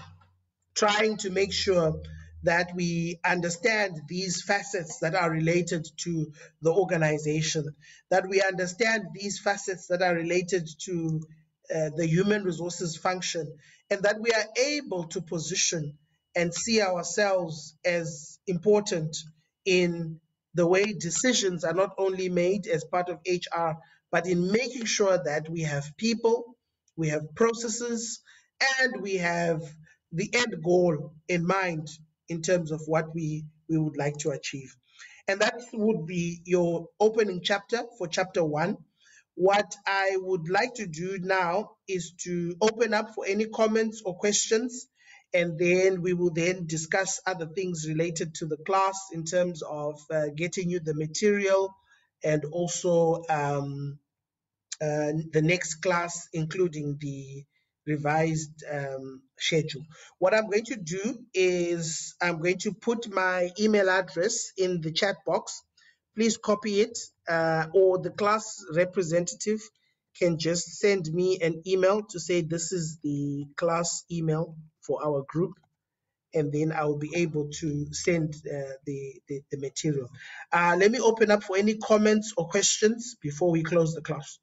trying to make sure that we understand these facets that are related to the organization, that we understand these facets that are related to the human resources function, and that we are able to position and see ourselves as important in the way decisions are not only made as part of HR, but in making sure that we have people, we have processes, and we have the end goal in mind in terms of what we would like to achieve. And that would be your opening chapter for chapter 1. What I would like to do now is to open up for any comments or questions, and then we will then discuss other things related to the class in terms of getting you the material and also the next class, including the revised schedule. What I'm going to do is I'm going to put my email address in the chat box. Please copy it, or the class representative can just send me an email to say this is the class email for our group, and then I will be able to send the material. Let me open up for any comments or questions before we close the class.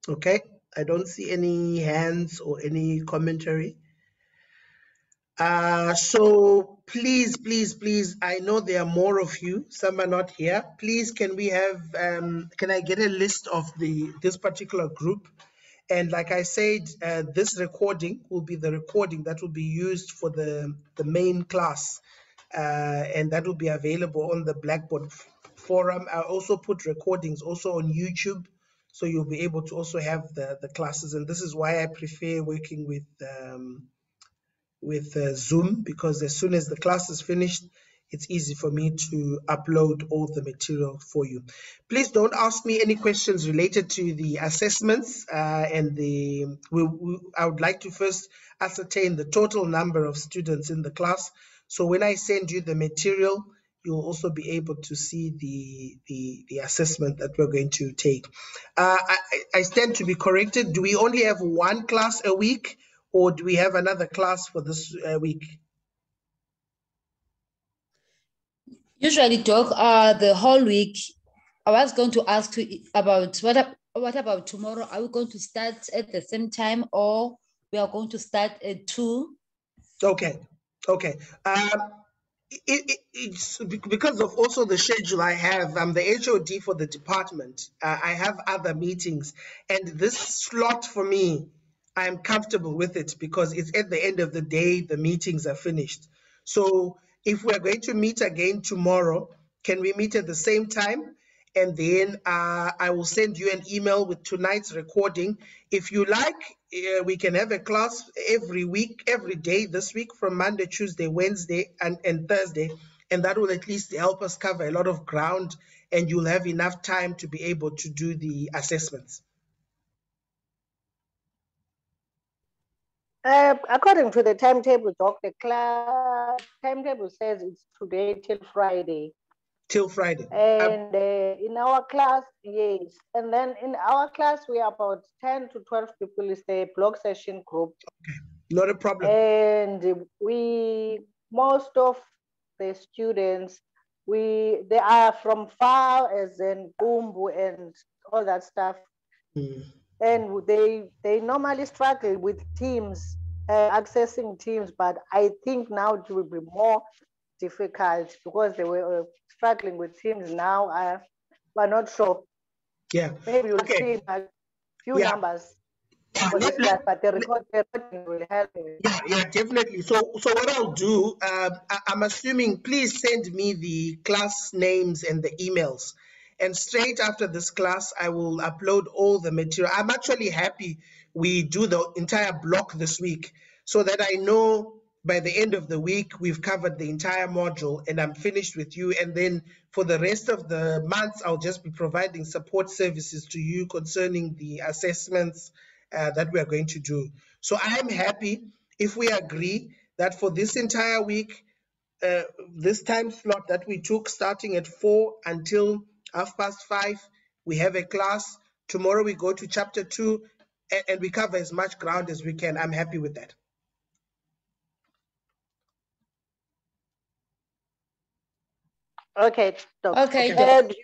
Okay, I don't see any hands or any commentary. So please, I know there are more of you. Some are not here. Please, can we have, can I get a list of this particular group? And like I said, this recording will be the recording that will be used for the main class. And that will be available on the Blackboard forum. I'll also put recordings also on YouTube, so you'll be able to also have the classes. And this is why I prefer working with Zoom, because as soon as the class is finished, it's easy for me to upload all the material for you. Please don't ask me any questions related to the assessments and I would like to first ascertain the total number of students in the class. So when I send you the material, you'll also be able to see the assessment that we're going to take. I stand to be corrected. Do we only have one class a week, or do we have another class for this week? Usually, Doc, the whole week. I was going to ask you about what about tomorrow? Are we going to start at the same time, or we are going to start at 2? Okay. It's because of also the schedule I have. I'm the HOD for the department. I have other meetings, and this slot for me, I'm comfortable with it because it's at the end of the day, the meetings are finished. So if we're going to meet again tomorrow, can we meet at the same time? And then I will send you an email with tonight's recording. If you like, we can have a class every week, every day this week, from Monday, Tuesday, Wednesday, and Thursday. And that will at least help us cover a lot of ground, and you'll have enough time to be able to do the assessments. According to the timetable, Doc, the class timetable says it's today till Friday. Till Friday. And in our class, yes. And then in our class, we are about 10 to 12 people. It's a block session group. Okay, not a problem. And most of the students, they are from far, as in Umbu and all that stuff. And they normally struggle with Teams, accessing Teams, but I think now it will be more difficult because they were struggling with Teams. Now we're not sure. Yeah. Maybe you'll see a few numbers for this class, but the recording will help. Yeah, definitely. So what I'll do, I'm assuming, please send me the class names and the emails. And straight after this class, I will upload all the material. I'm actually happy we do the entire block this week so that I know by the end of the week, we've covered the entire module and I'm finished with you. And then for the rest of the months, I'll just be providing support services to you concerning the assessments that we are going to do. So I'm happy if we agree that for this entire week, this time slot that we took starting at 4 until 5:30, we have a class. Tomorrow we go to chapter 2 and we cover as much ground as we can. I'm happy with that. Okay, Doc. Okay, do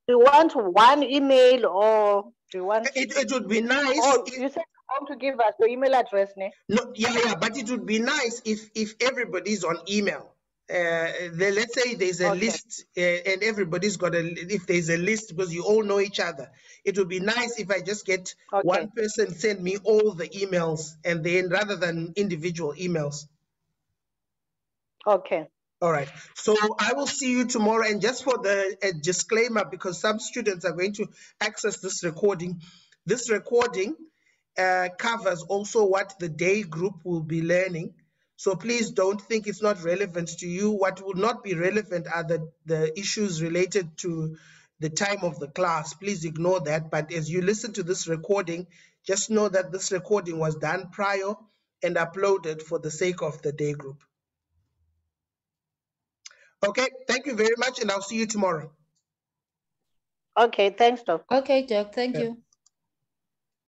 you want one email or do you want? It would be nice. Oh, you said you're going to give us your email address, ne? No, yeah, but it would be nice if everybody's on email. Let's say there's a list and everybody's got if there's a list because you all know each other. It would be nice if I just get one person send me all the emails and then rather than individual emails. Okay. All right. So I will see you tomorrow. And just for the disclaimer, because some students are going to access this recording covers also what the day group will be learning. So please don't think it's not relevant to you. What will not be relevant are the issues related to the time of the class. Please ignore that. But as you listen to this recording, just know that this recording was done prior and uploaded for the sake of the day group. Okay, thank you very much, and I'll see you tomorrow. Okay, thanks, Doc. Okay, Doc, thank you.